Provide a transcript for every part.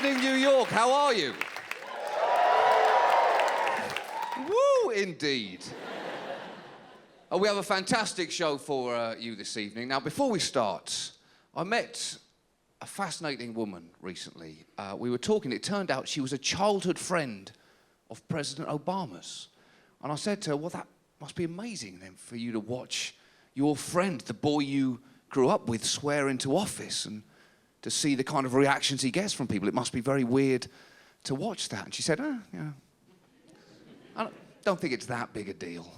evening, New York. How are you? Woo, indeed. We have a fantastic show for you this evening. Now, before we start, I met a fascinating woman recently. We were talking. It turned out she was a childhood friend of President Obama's. And I said to her, well, that must be amazing then for you to watch your friend, the boy you grew up with, swear into office and to see the kind of reactions he gets from people. It must be very weird to watch that. And she said, yeah, I don't think it's that big a deal.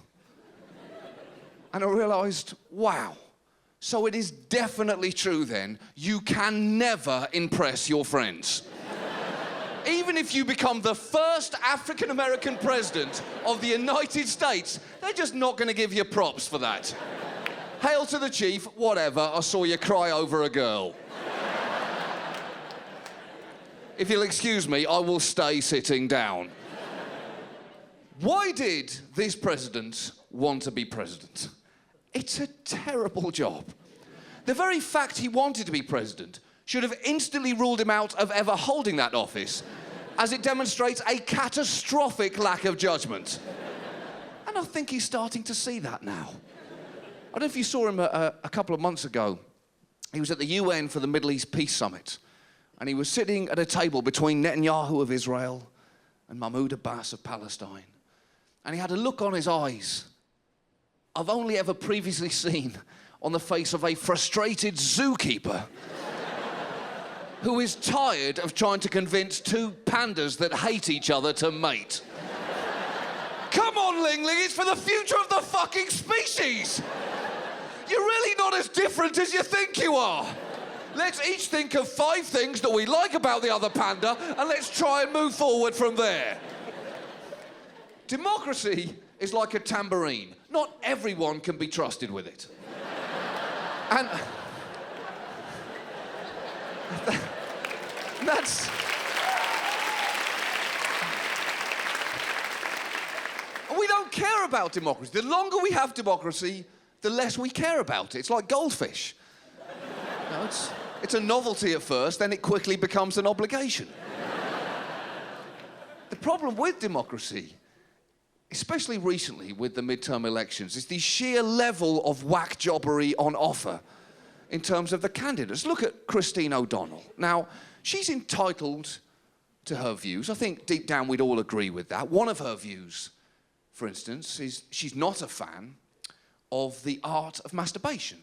And I realised, wow, so it is definitely true then, you can never impress your friends. Even if you become the first African-American president of the United States, they're just not going to give you props for that. Hail to the chief, whatever, I saw you cry over a girl. If you'll excuse me, I will stay sitting down. Why did this president want to be president? It's a terrible job. The very fact he wanted to be president should have instantly ruled him out of ever holding that office, as it demonstrates a catastrophic lack of judgment. And I think he's starting to see that now. I don't know if you saw him a couple of months ago. He was at the UN for the Middle East Peace Summit, and he was sitting at a table between Netanyahu of Israel and Mahmoud Abbas of Palestine. And he had a look on his eyes I've only ever previously seen on the face of a frustrated zookeeper who is tired of trying to convince two pandas that hate each other to mate. Come on, Ling Ling, it's for the future of the fucking species! You're really not as different as you think you are. Let's each think of 5 things that we like about the other panda, and let's try and move forward from there. Democracy is like a tambourine. Not everyone can be trusted with it. And that's... We don't care about democracy. The longer we have democracy, the less we care about it. It's like goldfish. You know, it's a novelty at first, then it quickly becomes an obligation. The problem with democracy, especially recently with the midterm elections, is the sheer level of whack jobbery on offer in terms of the candidates. Look at Christine O'Donnell. Now, she's entitled to her views. I think deep down we'd all agree with that. One of her views, for instance, is she's not a fan of the art of masturbation.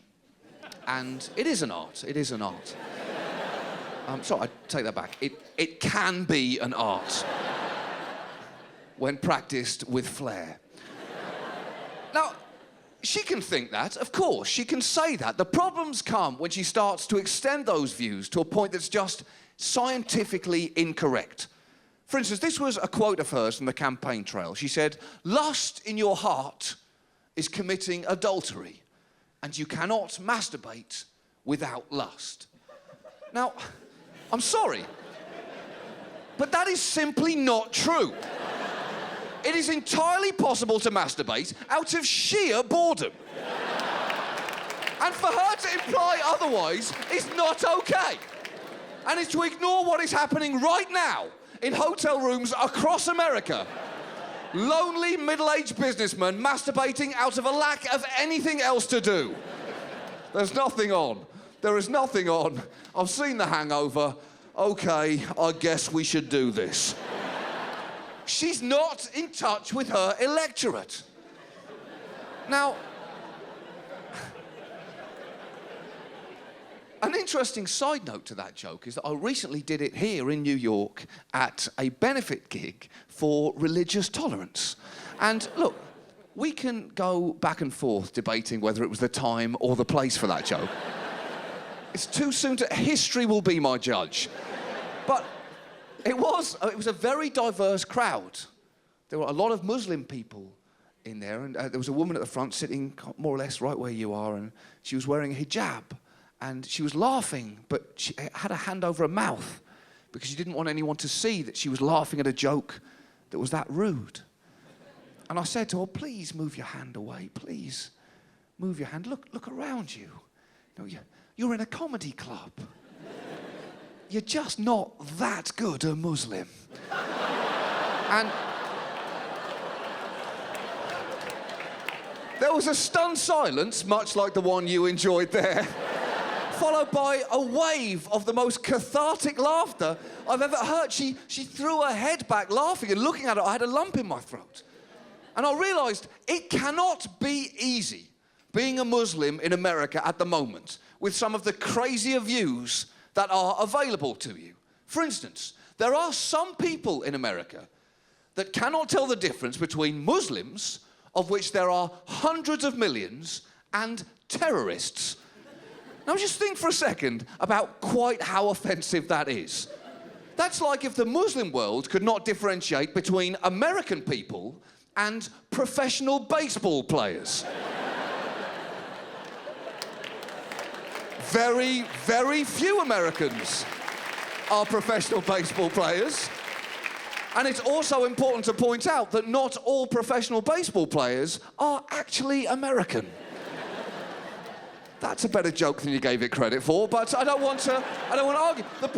And it is an art. It is an art. Sorry, I take that back. It can be an art when practiced with flair. Now, she can think that, of course, she can say that. The problems come when she starts to extend those views to a point that's just scientifically incorrect. For instance, this was a quote of hers from the campaign trail. She said, "Lust in your heart is committing adultery, and you cannot masturbate without lust." Now, I'm sorry, but that is simply not true. It is entirely possible to masturbate out of sheer boredom. And for her to imply otherwise is not okay. And it's to ignore what is happening right now in hotel rooms across America. Lonely, middle-aged businessmen masturbating out of a lack of anything else to do. There's nothing on. There is nothing on. I've seen The Hangover. Okay, I guess we should do this. She's not in touch with her electorate. Now, an interesting side note to that joke is that I recently did it here in New York at a benefit gig for religious tolerance. And look, we can go back and forth debating whether it was the time or the place for that joke. It's too soon to... History will be my judge. But it was a very diverse crowd. There were a lot of Muslim people in there, and there was a woman at the front sitting more or less right where you are, and she was wearing a hijab, and she was laughing, but she had a hand over her mouth because she didn't want anyone to see that she was laughing at a joke that was that rude. And I said to her, "Please move your hand away, please. Move your hand. Look around you. You know, you're in a comedy club. you're just not that good a Muslim. And there was a stunned silence, much like the one you enjoyed there, followed by a wave of the most cathartic laughter I've ever heard. She threw her head back laughing, and looking at it, I had a lump in my throat. And I realized it cannot be easy being a Muslim in America at the moment with some of the crazier views that are available to you. For instance, there are some people in America that cannot tell the difference between Muslims, of which there are hundreds of millions, and terrorists. Now just think for a second about quite how offensive that is. That's like if the Muslim world could not differentiate between American people and professional baseball players. Very, very few Americans are professional baseball players. And it's also important to point out that not all professional baseball players are actually American. That's a better joke than you gave it credit for, but I don't want to argue. The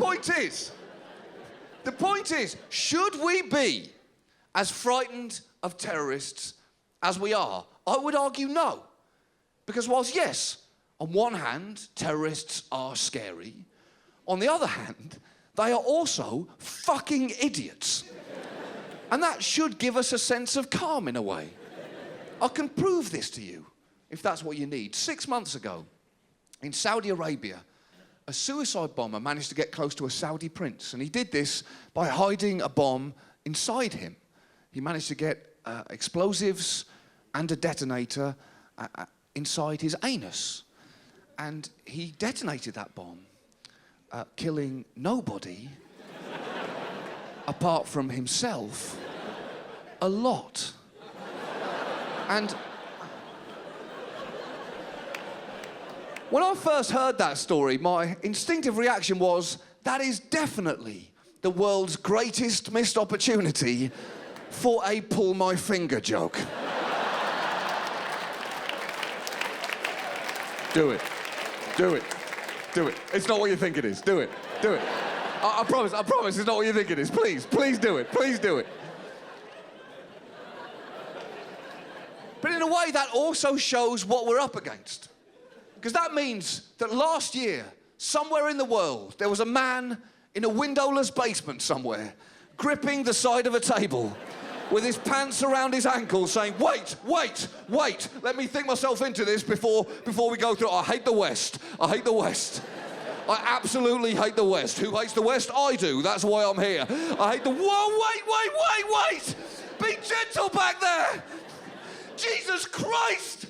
point is, should we be as frightened of terrorists as we are? I would argue no. Because whilst, yes, on one hand, terrorists are scary, on the other hand, they are also fucking idiots. And that should give us a sense of calm in a way. I can prove this to you, if that's what you need. 6 months ago, in Saudi Arabia, a suicide bomber managed to get close to a Saudi prince, and he did this by hiding a bomb inside him. He managed to get explosives and a detonator inside his anus. And he detonated that bomb, killing nobody apart from himself a lot. And when I first heard that story, my instinctive reaction was, that is definitely the world's greatest missed opportunity for a pull my finger joke. Do it. Do it. Do it. It's not what you think it is. Do it. Do it. I promise it's not what you think it is. Please do it. Please do it. But in a way, that also shows what we're up against. Because that means that last year, somewhere in the world, there was a man in a windowless basement somewhere, gripping the side of a table, with his pants around his ankles, saying, wait, let me think myself into this before we go through. I hate the West. I hate the West. I absolutely hate the West. Who hates the West? I do. That's why I'm here. I hate the... Whoa, wait! Be gentle back there! Jesus Christ!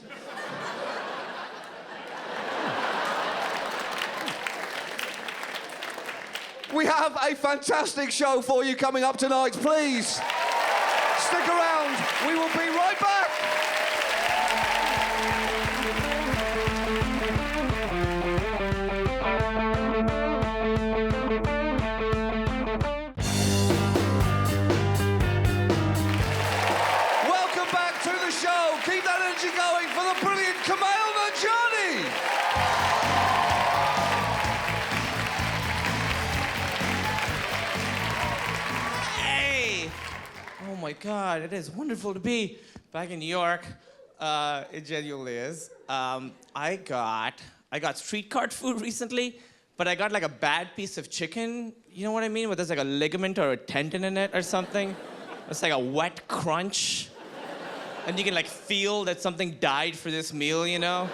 We have a fantastic show for you coming up tonight. Please, stick around. We will be right back. Welcome back to the show. Keep that energy going for the brilliant Kumail Nanjiani. Oh my God, it is wonderful to be back in New York. It genuinely is. I got street cart food recently, but I got like a bad piece of chicken. You know what I mean? Where there's like a ligament or a tendon in it or something. It's like a wet crunch. And you can like feel that something died for this meal, you know?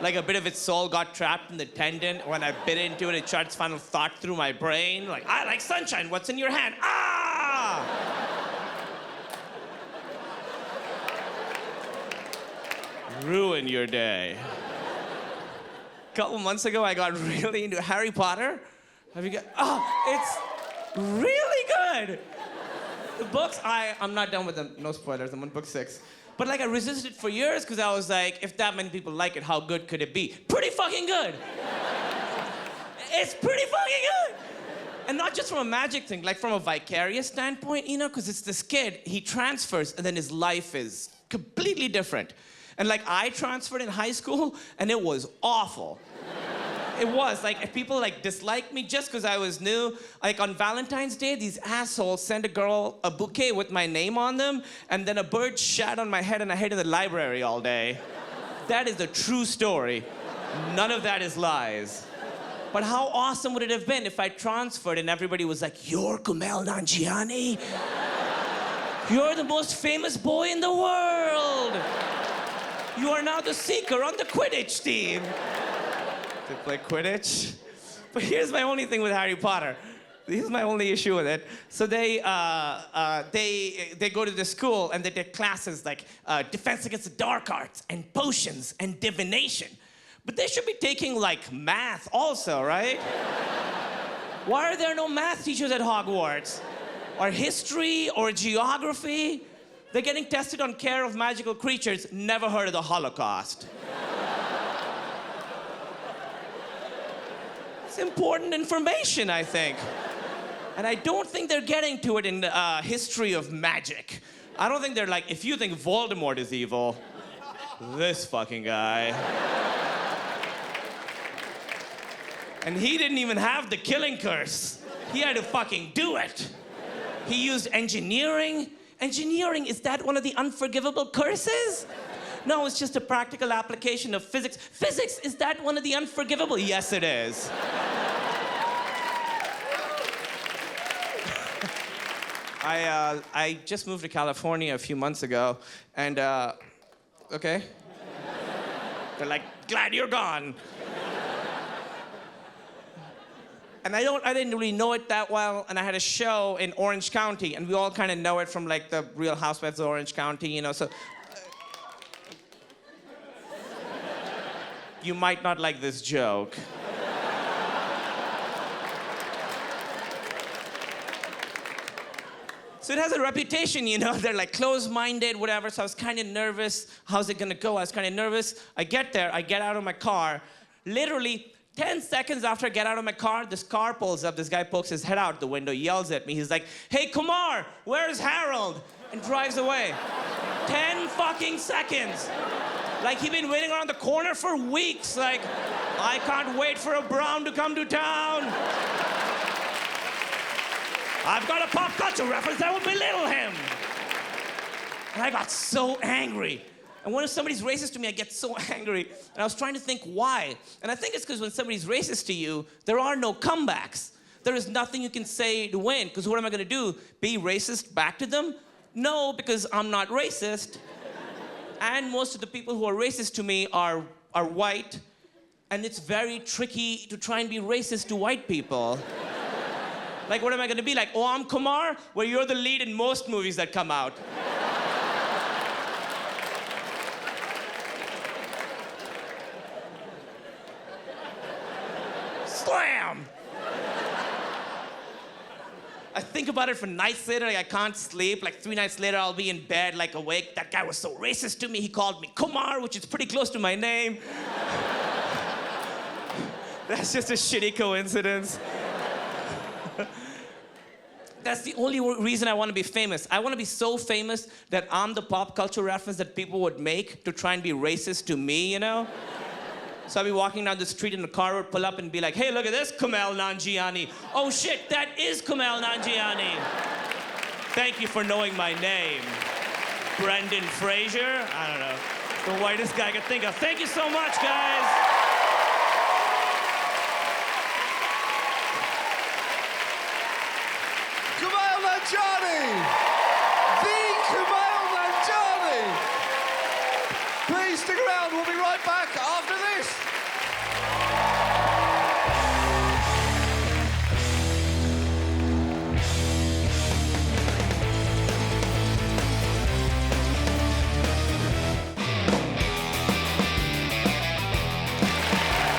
Like a bit of its soul got trapped in the tendon. When I bit into it, it shot its final thought through my brain. Like, I like sunshine, what's in your hand? Ah! Ruin your day. A couple months ago, I got really into Harry Potter. Have you got... Oh, it's really good. The books, I'm not done with them. No spoilers, I'm on book 6. But like I resisted for years because I was like, if that many people like it, how good could it be? Pretty fucking good. It's pretty fucking good. And not just from a magic thing, like from a vicarious standpoint, you know, because it's this kid, he transfers and then his life is completely different. And like I transferred in high school and it was awful. It was, like, if people, like, disliked me just because I was new. Like, on Valentine's Day, these assholes sent a girl a bouquet with my name on them, and then a bird shat on my head, and I hid in the library all day. That is a true story. None of that is lies. But how awesome would it have been if I transferred and everybody was like, "You're Kumail Nanjiani? You're the most famous boy in the world. You are now the seeker on the Quidditch team." To play Quidditch. But here's my only thing with Harry Potter. Here's my only issue with it. So they go to the school and they take classes like defense against the dark arts and potions and divination. But they should be taking like math also, right? Why are there no math teachers at Hogwarts? Or history or geography? They're getting tested on care of magical creatures. Never heard of the Holocaust. It's important information, I think. And I don't think they're getting to it in the history of magic. I don't think they're like, if you think Voldemort is evil, this fucking guy. And he didn't even have the killing curse. He had to fucking do it. He used engineering. Engineering, is that one of the unforgivable curses? No, it's just a practical application of physics. Physics, is that one of the unforgivable? Yes, it is. I just moved to California a few months ago, and, okay. They're like, glad you're gone. And I didn't really know it that well, and I had a show in Orange County, and we all kind of know it from like the Real Housewives of Orange County, you know, so. You might not like this joke. So it has a reputation, you know, they're like closed-minded, whatever, so I was kind of nervous. How's it gonna go? I was kind of nervous. I get there, I get out of my car. Literally, 10 seconds after I get out of my car, this car pulls up, this guy pokes his head out the window, yells at me. He's like, "Hey, Kumar, where's Harold?" And drives away. 10 fucking seconds. Like he'd been waiting around the corner for weeks. Like, I can't wait for a Brown to come to town. I've got a pop culture reference that will belittle him. And I got so angry. And when somebody's racist to me, I get so angry. And I was trying to think why. And I think it's because when somebody's racist to you, there are no comebacks. There is nothing you can say to win. Because what am I going to do? Be racist back to them? No, because I'm not racist. And most of the people who are racist to me are white. And it's very tricky to try and be racist to white people. Like, what am I going to be like? "Oh, I'm Kumar?" Well, you're the lead in most movies that come out. Slam! I think about it for nights later, like I can't sleep. Like 3 nights later, I'll be in bed, like awake. That guy was so racist to me, he called me Kumar, which is pretty close to my name. That's just a shitty coincidence. That's the only reason I want to be famous. I want to be so famous that I'm the pop culture reference that people would make to try and be racist to me, you know? So I'd be walking down the street and the car would pull up and be like, "Hey, look at this, Kumail Nanjiani." "Oh shit, that is Kumail Nanjiani." "Thank you for knowing my name." Brendan Fraser? I don't know. The whitest guy I could think of. Thank you so much, guys. Kumail Nanjiani! The Kumail Nanjiani! Please stick around, we'll be right back after this.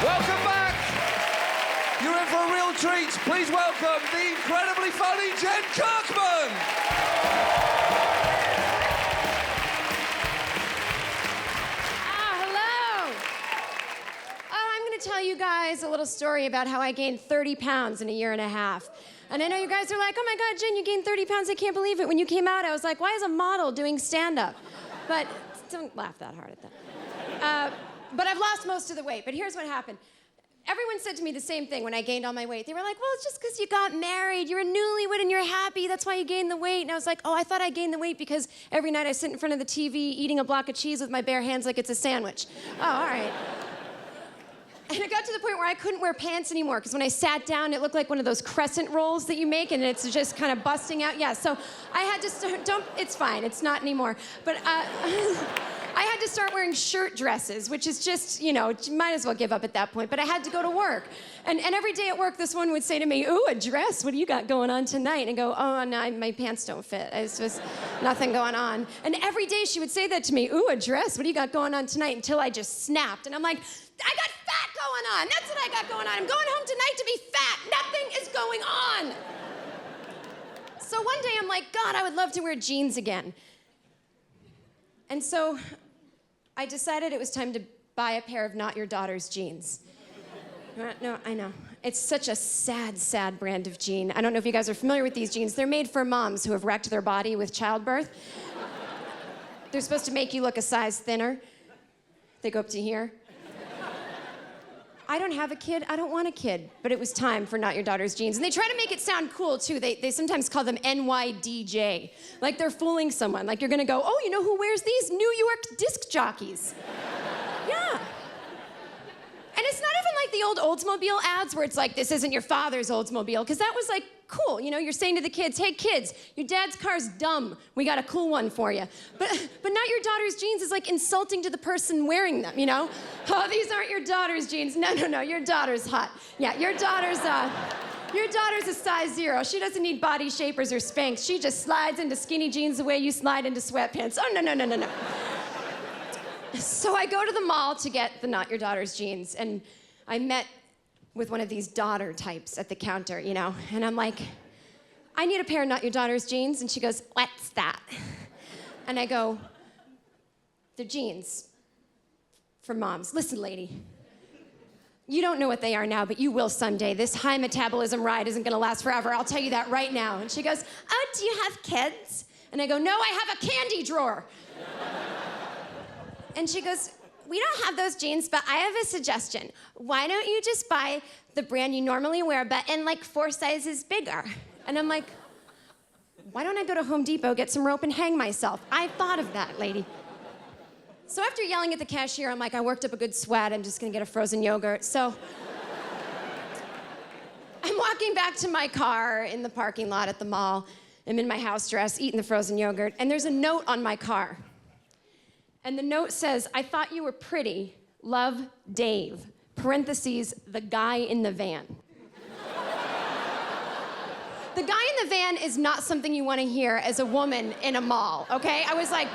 Welcome back! You're in for a real treat. Please welcome the incredibly funny Kirkman! Tell you guys a little story about how I gained 30 pounds in a year and a half. And I know you guys are like, "Oh my God, Jen, you gained 30 pounds, I can't believe it." When you came out, I was like, why is a model doing stand-up? But don't laugh that hard at that. But I've lost most of the weight. But here's what happened. everyone said to me the same thing when I gained all my weight. They were like, well, it's just because you got married, you're a newlywed and you're happy, that's why you gained the weight. And I was like, oh, I thought I gained the weight because every night I sit in front of the TV eating a block of cheese with my bare hands like it's a sandwich. Oh, all right. And it got to the point where I couldn't wear pants anymore because when I sat down, it looked like one of those crescent rolls that you make and it's just kind of busting out. Yeah, so I had to start, it's fine, it's not anymore. But I had to start wearing shirt dresses, which is just, you know, might as well give up at that point. But I had to go to work. And every day at work, this one would say to me, ooh, a dress, what do you got going on tonight? And I go, oh, no, my pants don't fit. It's just nothing going on. And every day she would say that to me, ooh, a dress, what do you got going on tonight? Until I just snapped. And I'm like, I got fat going on. That's what I got going on. I'm going home tonight to be fat. Nothing is going on. So one day I'm like, God, I would love to wear jeans again. And so I decided it was time to buy a pair of Not Your Daughter's jeans. No, I know. It's such a sad, sad brand of jean. I don't know if you guys are familiar with these jeans. They're made for moms who have wrecked their body with childbirth. They're supposed to make you look a size thinner. They go up to here. I don't have a kid, I don't want a kid, but it was time for Not Your Daughter's jeans. And they try to make it sound cool, too. They sometimes call them NYDJ, like they're fooling someone. Like you're gonna go, oh, you know who wears these? New York disc jockeys. Yeah. And it's not even like the old Oldsmobile ads where it's like, this isn't your father's Oldsmobile, because that was like, cool, you know, you're saying to the kids, hey kids, your dad's car's dumb, we got a cool one for you. But Not Your Daughter's jeans is like insulting to the person wearing them, you know? Oh, these aren't your daughter's jeans. No, your daughter's hot. Yeah, your daughter's a size 0. She doesn't need body shapers or Spanx. She just slides into skinny jeans the way you slide into sweatpants. Oh, no. So I go to the mall to get the Not Your Daughter's jeans, and I met with one of these daughter types at the counter, you know, and I'm like, I need a pair of Not Your Daughter's jeans, and she goes, what's that? And I go, they're jeans for moms. Listen, lady, you don't know what they are now, but you will someday. This high metabolism ride isn't gonna last forever, I'll tell you that right now. And she goes, oh, do you have kids? And I go, no, I have a candy drawer. And she goes, we don't have those jeans, but I have a suggestion. Why don't you just buy the brand you normally wear, but in like 4 sizes bigger? And I'm like, why don't I go to Home Depot, get some rope and hang myself? I thought of that, lady. So after yelling at the cashier, I'm like, I worked up a good sweat, I'm just gonna get a frozen yogurt. So I'm walking back to my car in the parking lot at the mall. I'm in my house dress, eating the frozen yogurt, and there's a note on my car. And the note says, I thought you were pretty, love, Dave, parentheses, the guy in the van. The guy in the van is not something you want to hear as a woman in a mall, okay? I was like,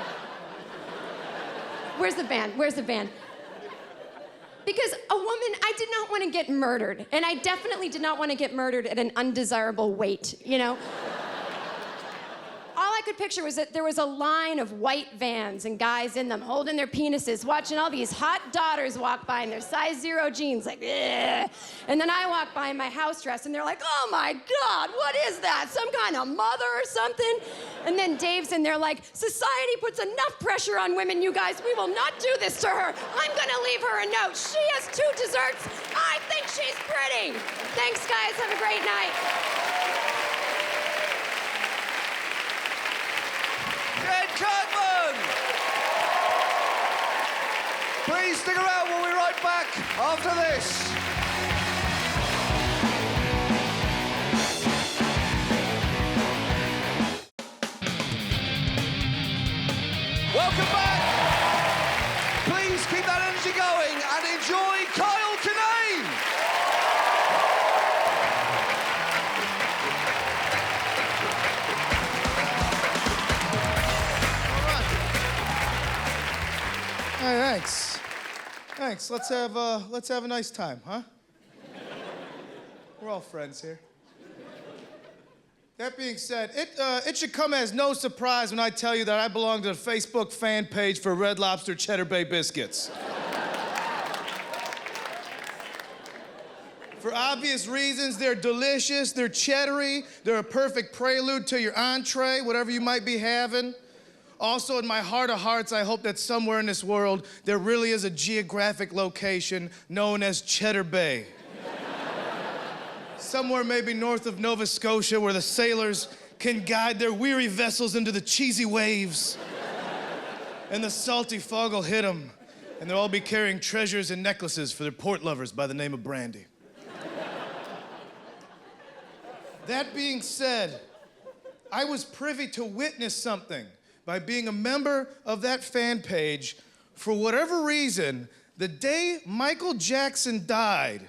where's the van? Where's the van? Because a woman, I did not want to get murdered, and I definitely did not want to get murdered at an undesirable weight, you know? All I could picture was that there was a line of white vans and guys in them holding their penises, watching all these hot daughters walk by in their size 0 jeans, like, ugh. And then I walk by in my house dress and they're like, oh my God, what is that? Some kind of mother or something? And then Dave's in there like, society puts enough pressure on women, you guys, we will not do this to her. I'm gonna leave her a note. She has 2 desserts. I think she's pretty. Thanks, guys, have a great night. Kirkman! Please stick around, we'll be right back after this. Welcome back! Please keep that energy going and enjoy Kinane! Hey, thanks. Let's have a nice time, huh? We're all friends here. That being said, it should come as no surprise when I tell you that I belong to the Facebook fan page for Red Lobster Cheddar Bay biscuits. For obvious reasons, they're delicious, they're cheddary, they're a perfect prelude to your entree, whatever you might be having. Also, in my heart of hearts, I hope that somewhere in this world, there really is a geographic location known as Cheddar Bay. Somewhere maybe north of Nova Scotia where the sailors can guide their weary vessels into the cheesy waves. And the salty fog will hit them, and they'll all be carrying treasures and necklaces for their port lovers by the name of Brandy. That being said, I was privy to witness something by being a member of that fan page. For whatever reason, the day Michael Jackson died,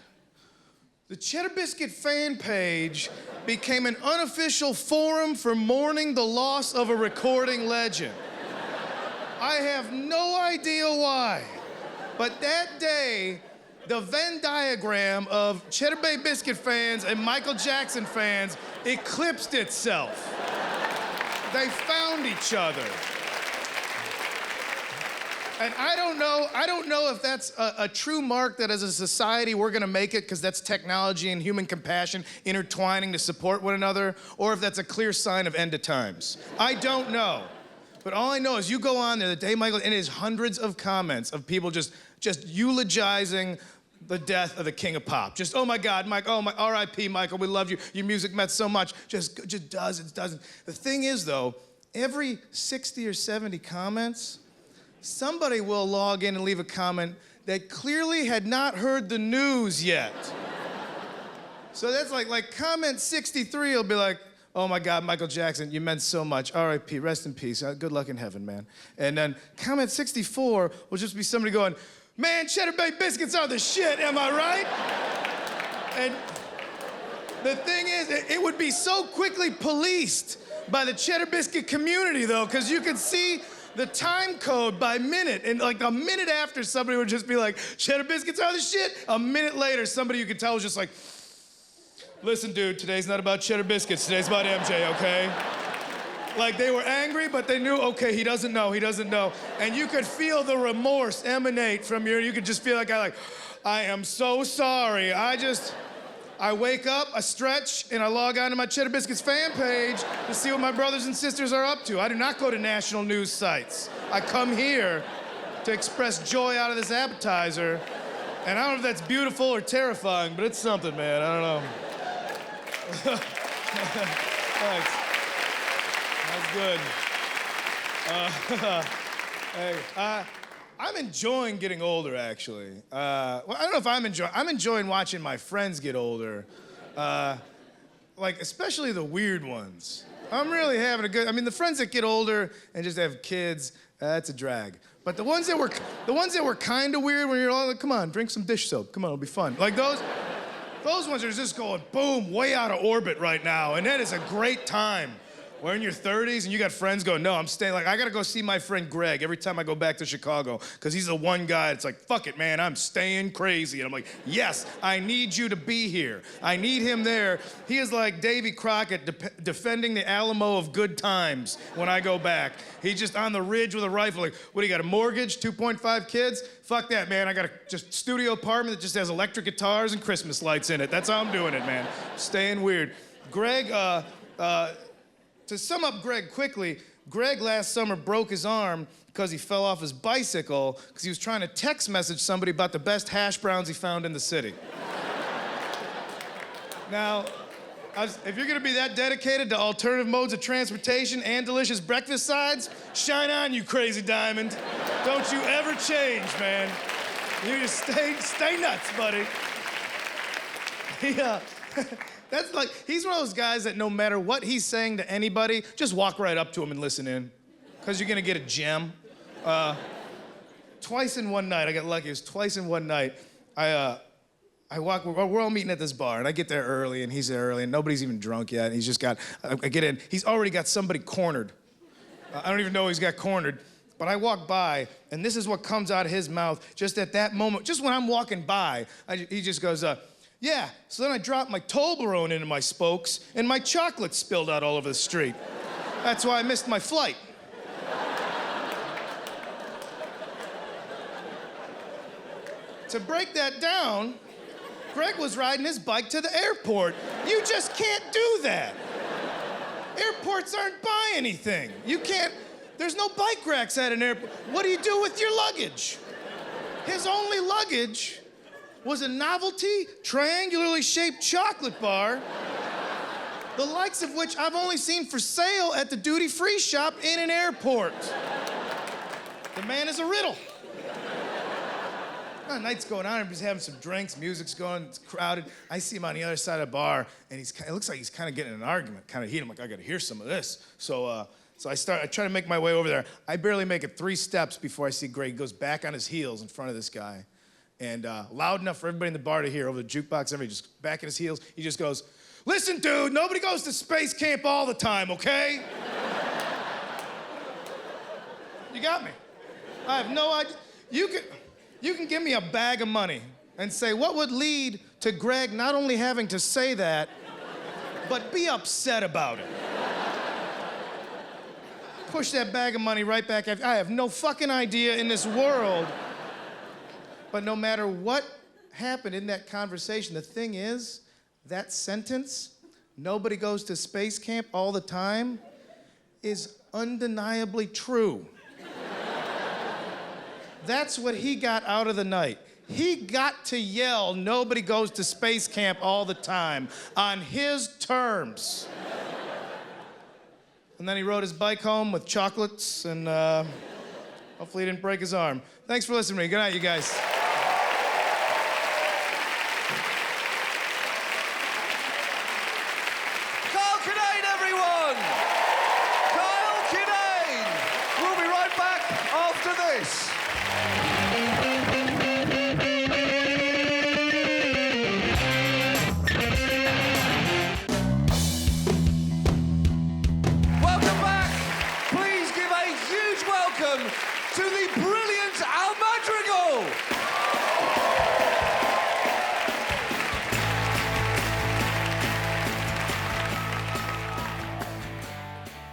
the Cheddar Biscuit fan page became an unofficial forum for mourning the loss of a recording legend. I have no idea why, but that day, the Venn diagram of Cheddar Bay Biscuit fans and Michael Jackson fans eclipsed itself. They found each other. And I don't know if that's a true mark that as a society we're gonna make it because that's technology and human compassion intertwining to support one another, or if that's a clear sign of end of times. I don't know. But all I know is you go on there the day Michael, and it is hundreds of comments of people just eulogizing the death of the king of pop. Just, oh my God, Mike, oh my, R.I.P. Michael, we love you. Your music meant so much. Just doesn't. The thing is though, every 60 or 70 comments, somebody will log in and leave a comment that clearly had not heard the news yet. So that's like comment 63 will be like, oh my God, Michael Jackson, you meant so much. R.I.P., rest in peace. Good luck in heaven, man. And then comment 64 will just be somebody going, man, Cheddar Bay Biscuits are the shit, am I right? And the thing is, it would be so quickly policed by the Cheddar Biscuit community though, because you could see the time code by minute, and like a minute after somebody would just be like, Cheddar Biscuits are the shit. A minute later, somebody you could tell was just like, listen, dude, today's not about Cheddar Biscuits, today's about MJ, okay? Like they were angry, but they knew, okay, he doesn't know. And you could feel the remorse emanate from you could just feel like I am so sorry. I wake up, I stretch, and I log on to my Cheddar Biscuits fan page to see what my brothers and sisters are up to. I do not go to national news sites. I come here to express joy out of this appetizer. And I don't know if that's beautiful or terrifying, but it's something, man. I don't know. Thanks. That's good. Hey, I'm enjoying getting older, actually. Well, I don't know if I'm enjoying watching my friends get older. Like, especially the weird ones. I'm really having a good, I mean, the friends that get older and just have kids, that's a drag. But the ones that were kind of weird when you're all like, come on, drink some dish soap. Come on, it'll be fun. Like those ones are just going, boom, way out of orbit right now. And that is a great time. We're in your 30s and you got friends going, no, I'm staying. Like, I gotta go see my friend Greg every time I go back to Chicago, because he's the one guy that's like, fuck it, man, I'm staying crazy. And I'm like, yes, I need you to be here. I need him there. He is like Davy Crockett defending the Alamo of good times when I go back. He's just on the ridge with a rifle, like, what do you got, a mortgage, 2.5 kids? Fuck that, man. I got a just studio apartment that just has electric guitars and Christmas lights in it. That's how I'm doing it, man. Staying weird. Greg, to sum up Greg quickly, Greg last summer broke his arm because he fell off his bicycle because he was trying to text message somebody about the best hash browns he found in the city. Now, if you're gonna be that dedicated to alternative modes of transportation and delicious breakfast sides, shine on, you crazy diamond. Don't you ever change, man. You just stay nuts, buddy. Yeah. That's like, he's one of those guys that no matter what he's saying to anybody, just walk right up to him and listen in, because you're gonna get a gem. Twice in one night, I got lucky, it was twice in one night, we're all meeting at this bar, and I get there early, and he's there early, and nobody's even drunk yet, and he's just got, I get in, he's already got somebody cornered. I don't even know he's got cornered, but I walk by, and this is what comes out of his mouth just at that moment, just when I'm walking by, he just goes, yeah, so then I dropped my Toblerone into my spokes, and my chocolate spilled out all over the street. That's why I missed my flight. To break that down, Greg was riding his bike to the airport. You just can't do that. Airports aren't buying anything. You can't, there's no bike racks at an airport. What do you do with your luggage? His only luggage was a novelty, triangularly shaped chocolate bar, the likes of which I've only seen for sale at the duty-free shop in an airport. The man is a riddle. Night's going on, everybody's having some drinks, music's going, it's crowded. I see him on the other side of the bar, and it looks like he's kind of getting in an argument, kind of heated. I'm like, I gotta hear some of this. So I try to make my way over there. I barely make it 3 steps before I see Greg. He goes back on his heels in front of this guy. And loud enough for everybody in the bar to hear, over the jukebox, everybody just back on his heels. He just goes, listen, dude, nobody goes to space camp all the time, okay? You got me. I have no idea. You can give me a bag of money and say, what would lead to Greg not only having to say that, but be upset about it? Push that bag of money right back at you. I have no fucking idea in this world. But no matter what happened in that conversation, the thing is, that sentence, nobody goes to space camp all the time, is undeniably true. That's what he got out of the night. He got to yell, nobody goes to space camp all the time, on his terms. And then he rode his bike home with chocolates, and hopefully he didn't break his arm. Thanks for listening to me. Good night, you guys. To the brilliant Al Madrigal!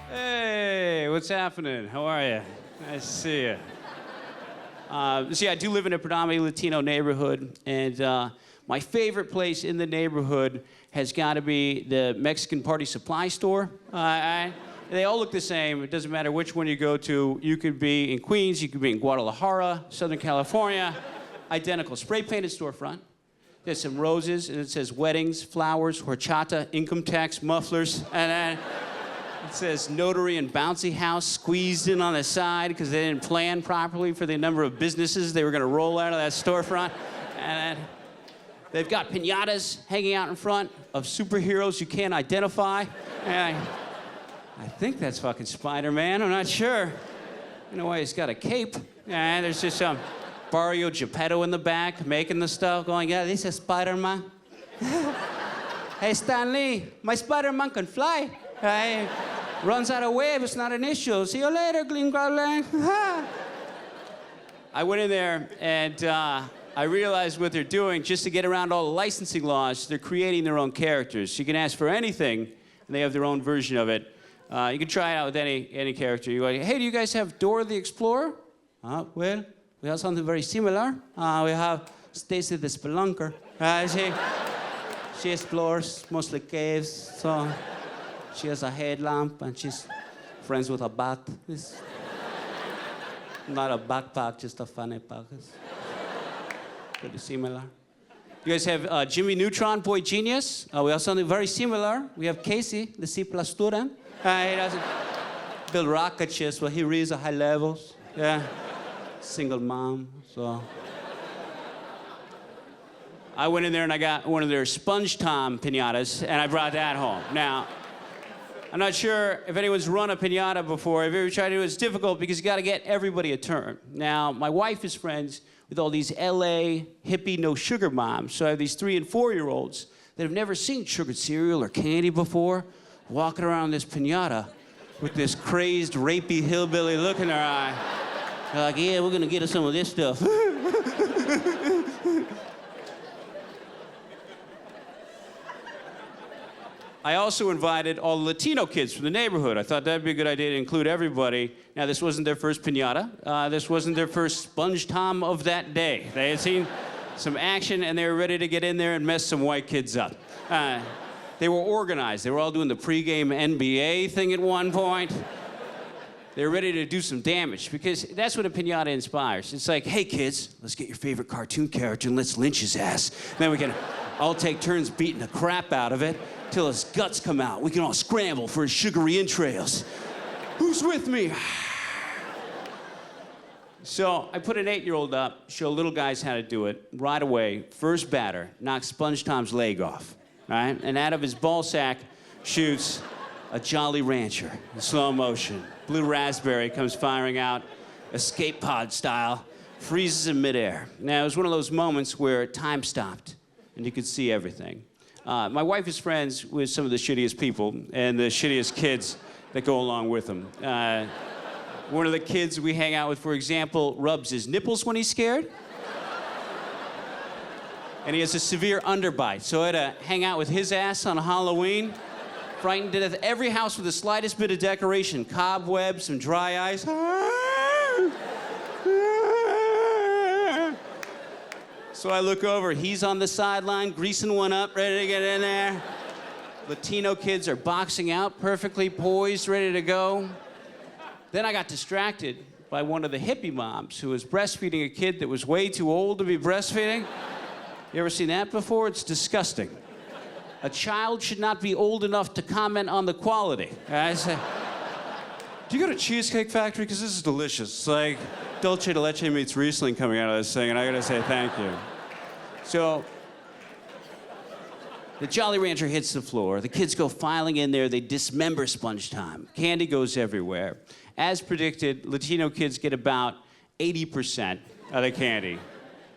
Hey, what's happening? How are you? Nice to see you. See, I do live in a predominantly Latino neighborhood, and my favorite place in the neighborhood has got to be the Mexican Party Supply Store. They all look the same. It doesn't matter which one you go to. You could be in Queens, you could be in Guadalajara, Southern California. Identical. Spray-painted storefront. There's some roses, and it says weddings, flowers, horchata, income tax, mufflers, and then it says notary and bouncy house squeezed in on the side because they didn't plan properly for the number of businesses they were going to roll out of that storefront. And then they've got piñatas hanging out in front of superheroes you can't identify. And I think that's fucking Spider-Man. I'm not sure. You know why he's got a cape? And there's just some Barrio Geppetto in the back making the stuff, going, yeah, this is Spider-Man. Hey, Stan Lee, my Spider-Man can fly. Hey, runs out of web, it's not an issue. See you later, Gling Growling. I went in there and I realized what they're doing just to get around all the licensing laws. They're creating their own characters. You can ask for anything, and they have their own version of it. You can try it out with any character. You go, hey, do you guys have Dora the Explorer? Well, we have something very similar. We have Stacy the Spelunker. She explores mostly caves, so she has a headlamp and she's friends with a bat. It's not a backpack, just a funny pack. It's pretty similar. You guys have Jimmy Neutron, Boy Genius. We have something very similar. We have Casey, the C+ student. He doesn't build rocket ships, but he reads at high levels. Yeah. Single mom, so. I went in there and I got one of their Sponge Tom piñatas, and I brought that home. Now, I'm not sure if anyone's run a piñata before. If you ever tried to do it, it's difficult because you got to get everybody a turn. Now, my wife is friends with all these LA hippie no sugar moms. So I have these 3- and 4-year-olds that have never seen sugared cereal or candy before, walking around this piñata with this crazed, rapey hillbilly look in their eye. They're like, yeah, we're gonna get us some of this stuff. I also invited all the Latino kids from the neighborhood. I thought that'd be a good idea to include everybody. Now, this wasn't their first piñata. This wasn't their first Sponge Tom of that day. They had seen some action, and they were ready to get in there and mess some white kids up. They were organized. They were all doing the pregame NBA thing at one point. they're ready to do some damage because that's what a piñata inspires. It's like, hey kids, let's get your favorite cartoon character and let's lynch his ass. Then we can all take turns beating the crap out of it till his guts come out. We can all scramble for his sugary entrails. Who's with me? So I put an 8-year-old up, show little guys how to do it. Right away, first batter, knocks Sponge Tom's leg off, right? And out of his ball sack shoots a Jolly Rancher in slow motion. Blue raspberry comes firing out, escape pod style, freezes in midair. Now, it was one of those moments where time stopped and you could see everything. My wife is friends with some of the shittiest people and the shittiest kids that go along with them. One of the kids we hang out with, for example, rubs his nipples when he's scared. And he has a severe underbite, so I had to hang out with his ass on Halloween. Frightened to death. Every house with the slightest bit of decoration, cobwebs, some dry ice. So I look over, he's on the sideline, greasing one up, ready to get in there. Latino kids are boxing out, perfectly poised, ready to go. Then I got distracted by one of the hippie moms who was breastfeeding a kid that was way too old to be breastfeeding. You ever seen that before? It's disgusting. A child should not be old enough to comment on the quality. I said, do you go to Cheesecake Factory? Because this is delicious. It's like dulce de leche meets Riesling coming out of this thing, and I gotta say thank you. So, the Jolly Rancher hits the floor. The kids go filing in there. They dismember Sponge Time. Candy goes everywhere. As predicted, Latino kids get about 80% of the candy.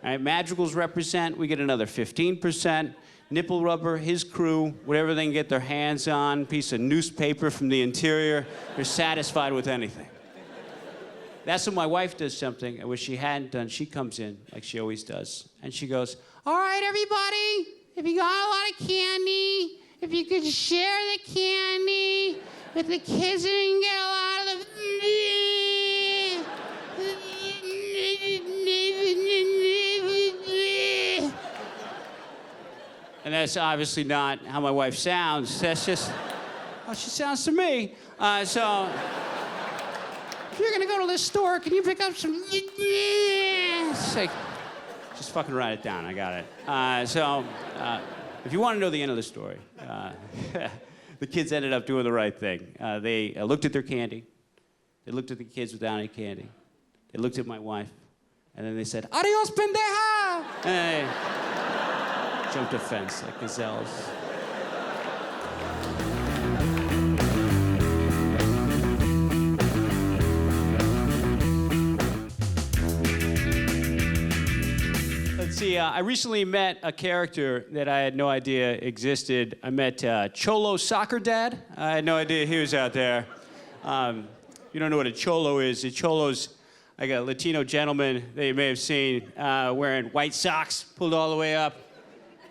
All right, Madrigals represent, we get another 15%. Nipple Rubber, his crew, whatever they can get their hands on, piece of newspaper from the interior, they're satisfied with anything. That's when my wife does something I wish she hadn't done. She comes in, like she always does, and she goes, all right, everybody, if you got a lot of candy, if you could share the candy with the kids and you can get a lot of the... And that's obviously not how my wife sounds. That's just how she sounds to me. So, if you're gonna go to this store, can you pick up some... It's like, just fucking write it down, I got it. If you want to know the end of the story, the kids ended up doing the right thing. They looked at their candy. They looked at the kids without any candy. They looked at my wife. And then they said, adios, pendeja! And they jumped a fence like gazelles. Let's see, I recently met a character that I had no idea existed. I met Cholo Soccer Dad. I had no idea he was out there. You don't know what a cholo is. A cholo's like a Latino gentleman that you may have seen wearing white socks pulled all the way up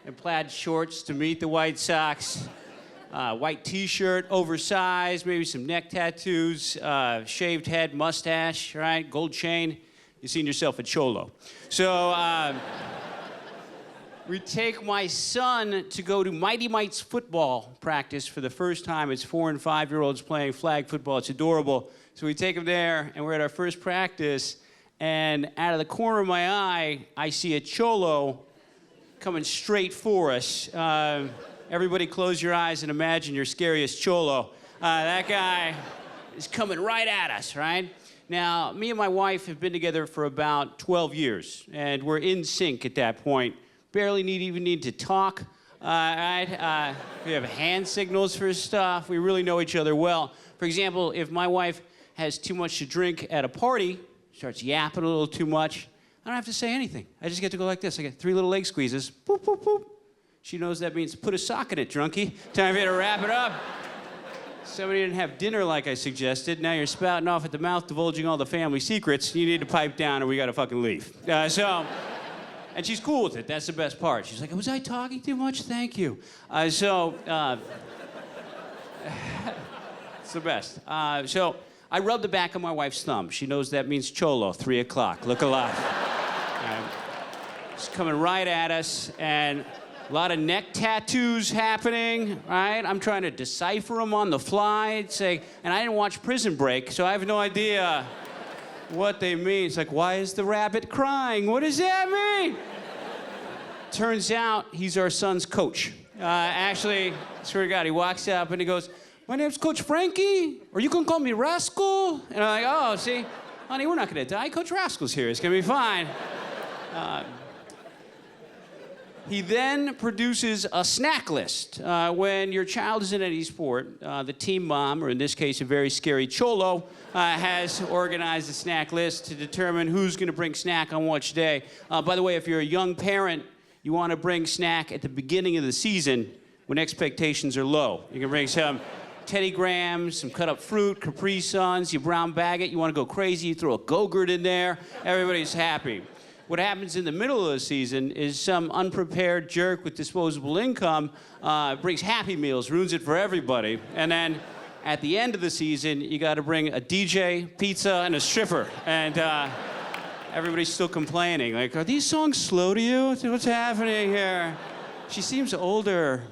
and plaid shorts to meet the white socks, white t-shirt, oversized, maybe some neck tattoos, shaved head, mustache, right? Gold chain. You've seen yourself a cholo. So we take my son to go to Mighty Mites football practice for the first time. It's 4- and 5-year-olds playing flag football. It's adorable. So we take him there, and we're at our first practice, and out of the corner of my eye, I see a cholo coming straight for us. Everybody close your eyes and imagine your scariest cholo. That guy is coming right at us, right? Now, me and my wife have been together for about 12 years, and we're in sync at that point. Barely even need to talk, right? We have hand signals for stuff. We really know each other well. For example, if my wife has too much to drink at a party, starts yapping a little too much, I don't have to say anything. I just get to go like this. I get 3 little leg squeezes. Boop, boop, boop. She knows that means put a sock in it, drunkie. Time for you to wrap it up. Somebody didn't have dinner like I suggested. Now you're spouting off at the mouth, divulging all the family secrets. You need to pipe down or we gotta fucking leave. And she's cool with it. That's the best part. She's like, was I talking too much? Thank you. It's the best. So I rub the back of my wife's thumb. She knows that means cholo, 3 o'clock. Look alive. She's coming right at us, and A lot of neck tattoos happening, right? I'm trying to decipher them on the fly. And I didn't watch Prison Break, so I have no idea what they mean. It's like, why is the rabbit crying? What does that mean? Turns out he's our son's coach. Actually, I swear to God, he walks up and he goes, my name's Coach Frankie, or you can call me Rascal. And I'm like, oh, see, honey, we're not gonna die. Coach Rascal's here, it's gonna be fine. He then produces a snack list. When your child is in any sport, the team mom, or in this case, a very scary cholo, has organized a snack list to determine who's gonna bring snack on which day. By the way, if you're a young parent, you wanna bring snack at the beginning of the season when expectations are low. You can bring some Teddy Grahams, some cut up fruit, Capri Suns, you brown bag it, you wanna go crazy, you throw a Go-Gurt in there, everybody's happy. What happens in the middle of the season is some unprepared jerk with disposable income brings Happy Meals, ruins it for everybody. And then at the end of the season, you gotta bring a DJ, pizza, and a stripper. And everybody's still complaining. Like, are these songs slow to you? What's happening here? She seems older.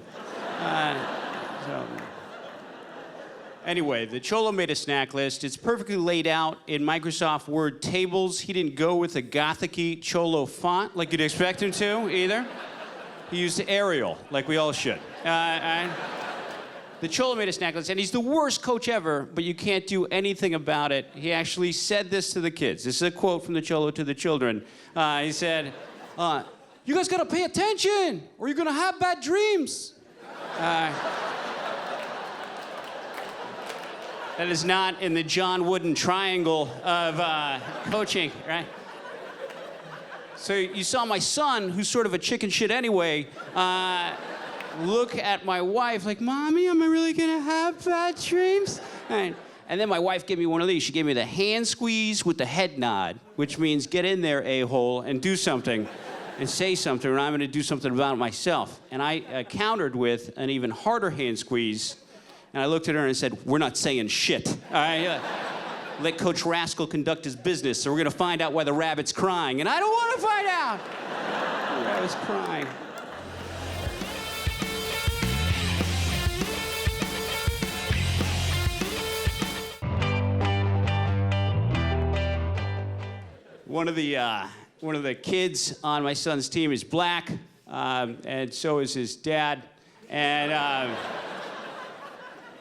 Anyway, the Cholo made a snack list. It's perfectly laid out in Microsoft Word tables. He didn't go with a Gothic-y Cholo font like you'd expect him to, either. He used Arial, like we all should. The Cholo made a snack list, and he's the worst coach ever, but you can't do anything about it. He actually said this to the kids. This is a quote from the Cholo to the children. He said, you guys gotta pay attention, or you're gonna have bad dreams. That is not in the John Wooden triangle of coaching, right? So you saw my son, who's sort of a chicken shit anyway, look at my wife like, Mommy, am I really gonna have bad dreams? And then my wife gave me one of these. She gave me the hand squeeze with the head nod, which means get in there, a-hole, and do something, and say something, or I'm gonna do something about it myself. And I countered with an even harder hand squeeze. And I looked at her and I said, we're not saying shit. All right? Let Coach Rascal conduct his business, so we're gonna find out why the rabbit's crying. And I don't wanna find out. The rabbit's crying. One of the kids on my son's team is black, and so is his dad. And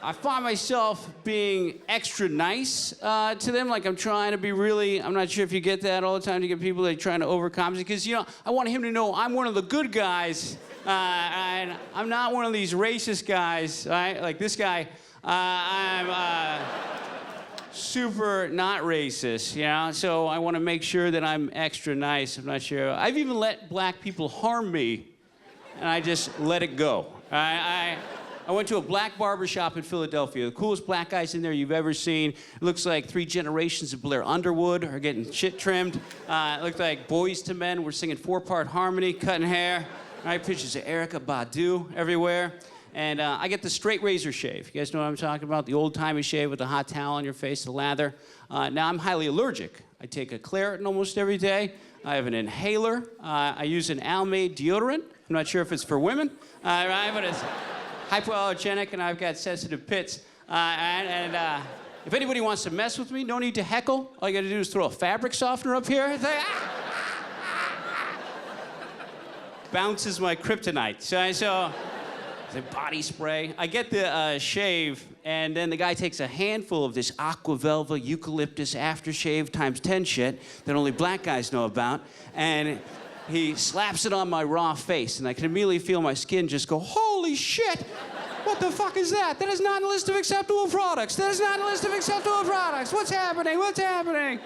I find myself being extra nice to them, like I'm trying to be really, I'm not sure if you get that all the time, you get people that are trying to overcompensate, because, you know, I want him to know I'm one of the good guys, and I'm not one of these racist guys, right? Like this guy, I'm super not racist, you know? So I want to make sure that I'm extra nice. I'm not sure. I've even let black people harm me, and I just let it go. I went to a black barbershop in Philadelphia. The coolest black guys in there you've ever seen. It looks like 3 generations of Blair Underwood are getting shit trimmed. It looked like Boys to Men were singing 4-part harmony, cutting hair. Right, pictures of Erykah Badu everywhere. And I get the straight razor shave. You guys know what I'm talking about? The old-timey shave with the hot towel on your face, the lather. Now I'm highly allergic. I take a Claritin almost every day. I have an inhaler. I use an Almade deodorant. I'm not sure if it's for women, right? But it's hypoallergenic, and I've got sensitive pits. If anybody wants to mess with me, no need to heckle. All you gotta do is throw a fabric softener up here. It's like, bounces my kryptonite. So the body spray. I get the shave, and then the guy takes a handful of this Aqua Velva eucalyptus aftershave times 10 shit that only black guys know about, and he slaps it on my raw face, and I can immediately feel my skin just go, holy shit! What the fuck is that? That is not a list of acceptable products. That is not a list of acceptable products. What's happening? What's happening?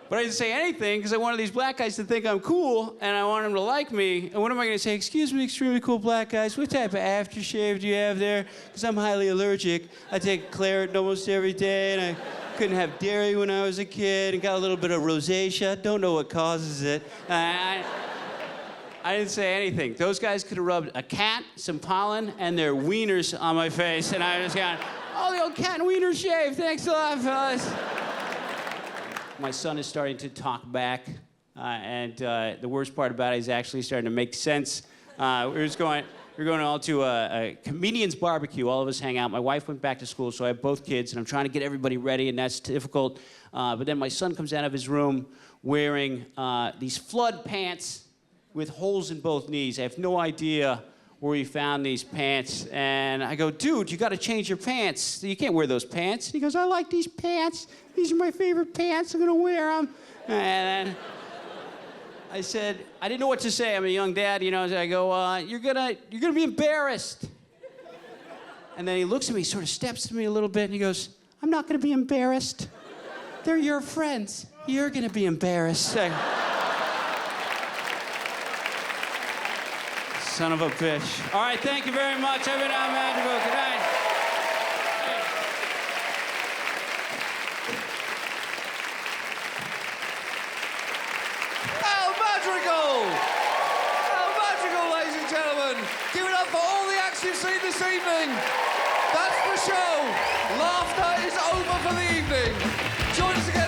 But I didn't say anything because I wanted these black guys to think I'm cool, and I want them to like me. And what am I going to say? Excuse me, extremely cool black guys. What type of aftershave do you have there? Because I'm highly allergic. I take Claritin almost every day, and I couldn't have dairy when I was a kid, and got a little bit of rosacea. Don't know what causes it. I didn't say anything. Those guys could have rubbed a cat, some pollen, and their wieners on my face, and I just got, oh, the old cat and wiener shave. Thanks a lot, fellas. My son is starting to talk back, and the worst part about it is actually starting to make sense. We were going all to a comedian's barbecue. All of us hang out. My wife went back to school, so I have both kids, and I'm trying to get everybody ready, and that's difficult. But then my son comes out of his room wearing these flood pants with holes in both knees. I have no idea where he found these pants. And I go, dude, you got to change your pants. You can't wear those pants. And he goes, I like these pants. These are my favorite pants. I'm going to wear them. And then I said, I didn't know what to say. I'm a young dad, you know. So I go, you're gonna be embarrassed. And then he looks at me, sort of steps to me a little bit, and he goes, I'm not gonna be embarrassed. They're your friends. You're gonna be embarrassed. Son of a bitch. All right, thank you very much. I've been Al Madrigal. Good night. Al Madrigal, ladies and gentlemen. Give it up for all the acts you've seen this evening. That's the show. Laughter is over for the evening. Join us again.